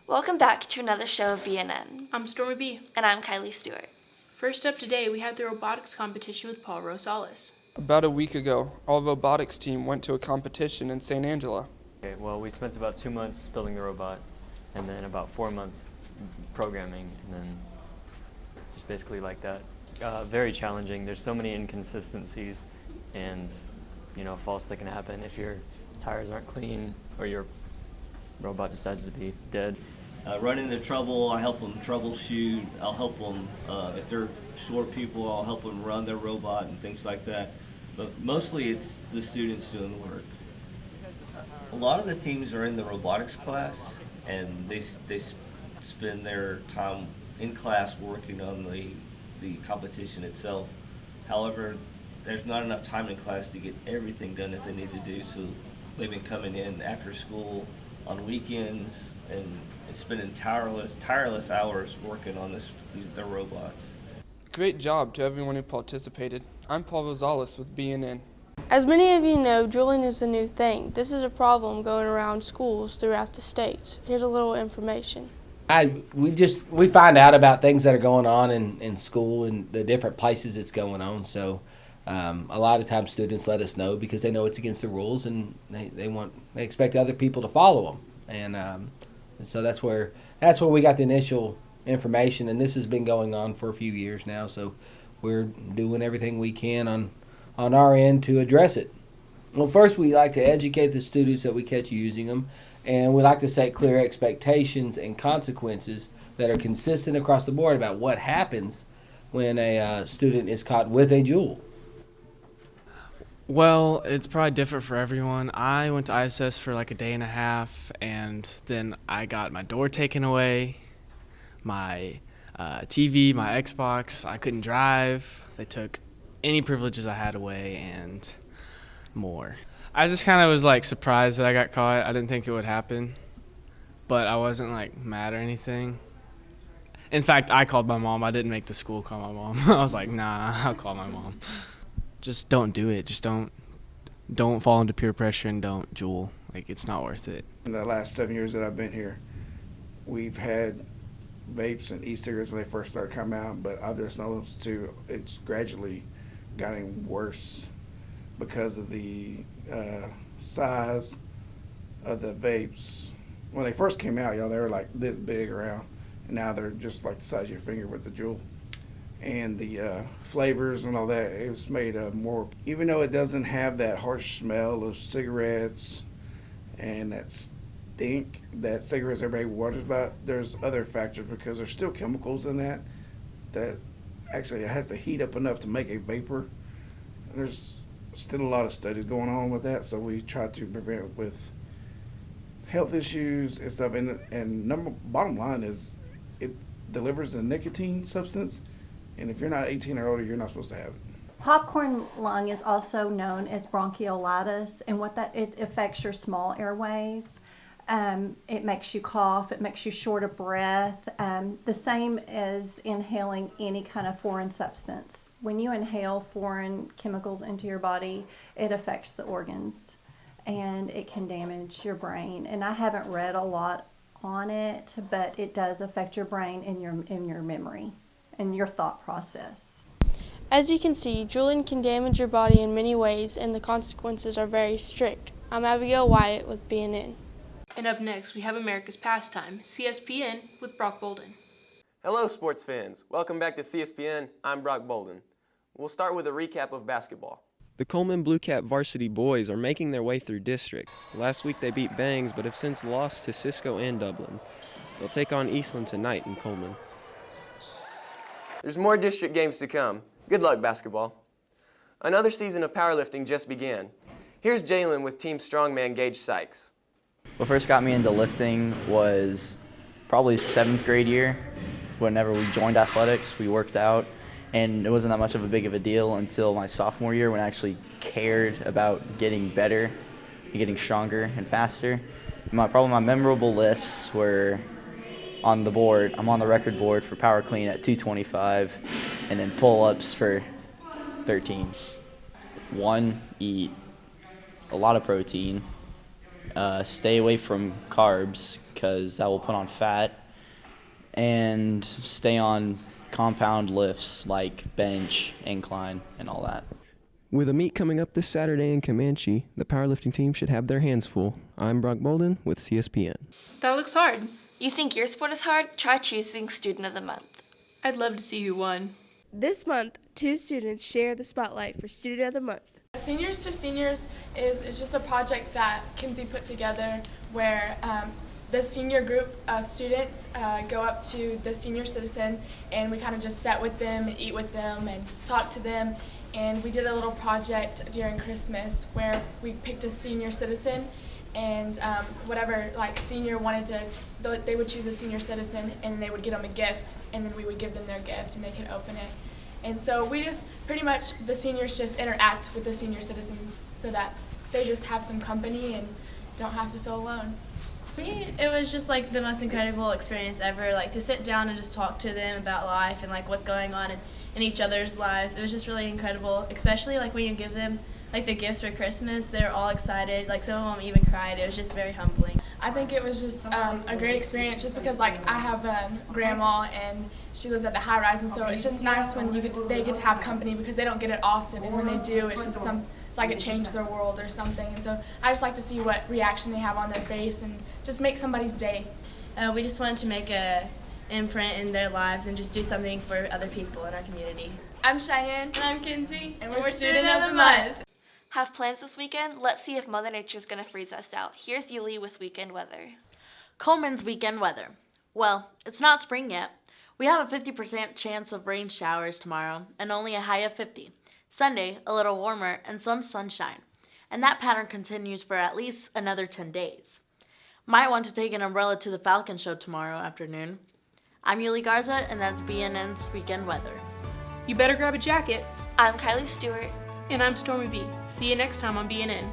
Welcome back to another show of BNN. I'm Stormy B. And I'm Kylie Stewart. First up today, we have the Robotics Competition with Paul Rosales. About a week ago, our robotics team went to a competition in St. Angela. Okay, well, we spent about 2 months building the robot, and then about 4 months programming, and then just basically like that. Very challenging. There's so many inconsistencies, and faults that can happen if your tires aren't clean or your robot decides to be dead. Run into trouble, I help them troubleshoot. I'll help them, if they're short people, I'll help them run their robot and things like that. But mostly it's the students doing the work. A lot of the teams are in the robotics class, and they spend their time in class working on the competition itself. However, there's not enough time in class to get everything done that they need to do, so they've been coming in after school on weekends and spending tireless hours working on their robots. Great job to everyone who participated. I'm Paul Rosales with BNN. As many of you know, drilling is a new thing. This is a problem going around schools throughout the states. Here's a little information. We find out about things that are going on in school and the different places it's going on. So a lot of times students let us know because they know it's against the rules, and they expect other people to follow them. And so that's where we got the initial information, and this has been going on for a few years now. So we're doing everything we can on our end to address it. Well, first we like to educate the students that we catch using them, and we like to set clear expectations and consequences that are consistent across the board about what happens when a student is caught with a Joule. Well, it's probably different for everyone. I went to ISS for like a day and a half, and then I got my door taken away, my TV, my Xbox. I couldn't drive. They took any privileges I had away and more. I just kind of was like surprised that I got caught. I didn't think it would happen, but I wasn't like mad or anything. In fact, I called my mom. I didn't make the school call my mom. I was like, nah, I'll call my mom. Just don't do it. Just don't fall into peer pressure and don't Joule. Like, it's not worth it. In the last 7 years that I've been here, we've had vapes and e-cigarettes when they first started coming out, but I've just noticed too, it's gradually gotten worse because of the size of the vapes. When they first came out, they were like this big around, and now they're just like the size of your finger with the Joule. And the flavors and all that, it was made of more, even though it doesn't have that harsh smell of cigarettes and that stink that cigarettes everybody wonders about, there's other factors because there's still chemicals in that actually it has to heat up enough to make a vapor. There's still a lot of studies going on with that, so we try to prevent it with health issues and stuff. And bottom line is it delivers a nicotine substance, and if you're not 18 or older, you're not supposed to have it. Popcorn lung is also known as bronchiolitis, and it affects your small airways. It makes you cough, it makes you short of breath, the same as inhaling any kind of foreign substance. When you inhale foreign chemicals into your body, it affects the organs and it can damage your brain. And I haven't read a lot on it, but it does affect your brain and your memory and your thought process. As you can see, Juuling can damage your body in many ways, and the consequences are very strict. I'm Abigail Wyatt with BNN. And up next, we have America's Pastime, CSPN, with Brock Bolden. Hello, sports fans. Welcome back to CSPN. I'm Brock Bolden. We'll start with a recap of basketball. The Coleman Blue Cap varsity boys are making their way through district. Last week they beat Bangs, but have since lost to Cisco and Dublin. They'll take on Eastland tonight in Coleman. There's more district games to come. Good luck, basketball. Another season of powerlifting just began. Here's Jalen with Team Strongman Gage Sykes. What first got me into lifting was probably 7th grade year. Whenever we joined athletics, we worked out, and it wasn't that much of a big of a deal until my sophomore year when I actually cared about getting better and getting stronger and faster. Probably my memorable lifts were on the board. I'm on the record board for power clean at 225, and then pull-ups for 13. 1, eat a lot of protein. Stay away from carbs, because that will put on fat and stay on compound lifts like bench, incline, and all that. With a meet coming up this Saturday in Comanche, the powerlifting team should have their hands full. I'm Brock Bolden with CSPN. That looks hard. You think your sport is hard? Try choosing Student of the Month. I'd love to see who won. This month, 2 students share the spotlight for Student of the Month. Seniors to Seniors is just a project that Kinsey put together where the senior group of students go up to the senior citizen, and we kind of just sit with them and eat with them and talk to them. And we did a little project during Christmas where we picked a senior citizen, and whatever senior wanted to, they would choose a senior citizen, and they would get them a gift, and then we would give them their gift and they could open it. And so we just pretty much, the seniors just interact with the senior citizens so that they just have some company and don't have to feel alone. For me, it was just the most incredible experience ever, to sit down and just talk to them about life and what's going on in each other's lives. It was just really incredible, especially when you give them the gifts for Christmas. They're all excited, some of them even cried. It was just very humbling. I think it was just a great experience just because I have a grandma and she lives at the high rise, and so it's just nice when they get to have company because they don't get it often, and when they do, it's just it's like it changed their world or something. And so I just like to see what reaction they have on their face and just make somebody's day. We just wanted to make a imprint in their lives and just do something for other people in our community. I'm Cheyenne. And I'm Kinsey. And we're Student of the Month. Have plans this weekend? Let's see if Mother Nature's gonna freeze us out. Here's Yuli with weekend weather. Coleman's weekend weather. Well, it's not spring yet. We have a 50% chance of rain showers tomorrow and only a high of 50. Sunday, a little warmer and some sunshine. And that pattern continues for at least another 10 days. Might want to take an umbrella to the Falcon Show tomorrow afternoon. I'm Yuli Garza, and that's BNN's weekend weather. You better grab a jacket. I'm Kylie Stewart. And I'm Stormy B. See you next time on BNN.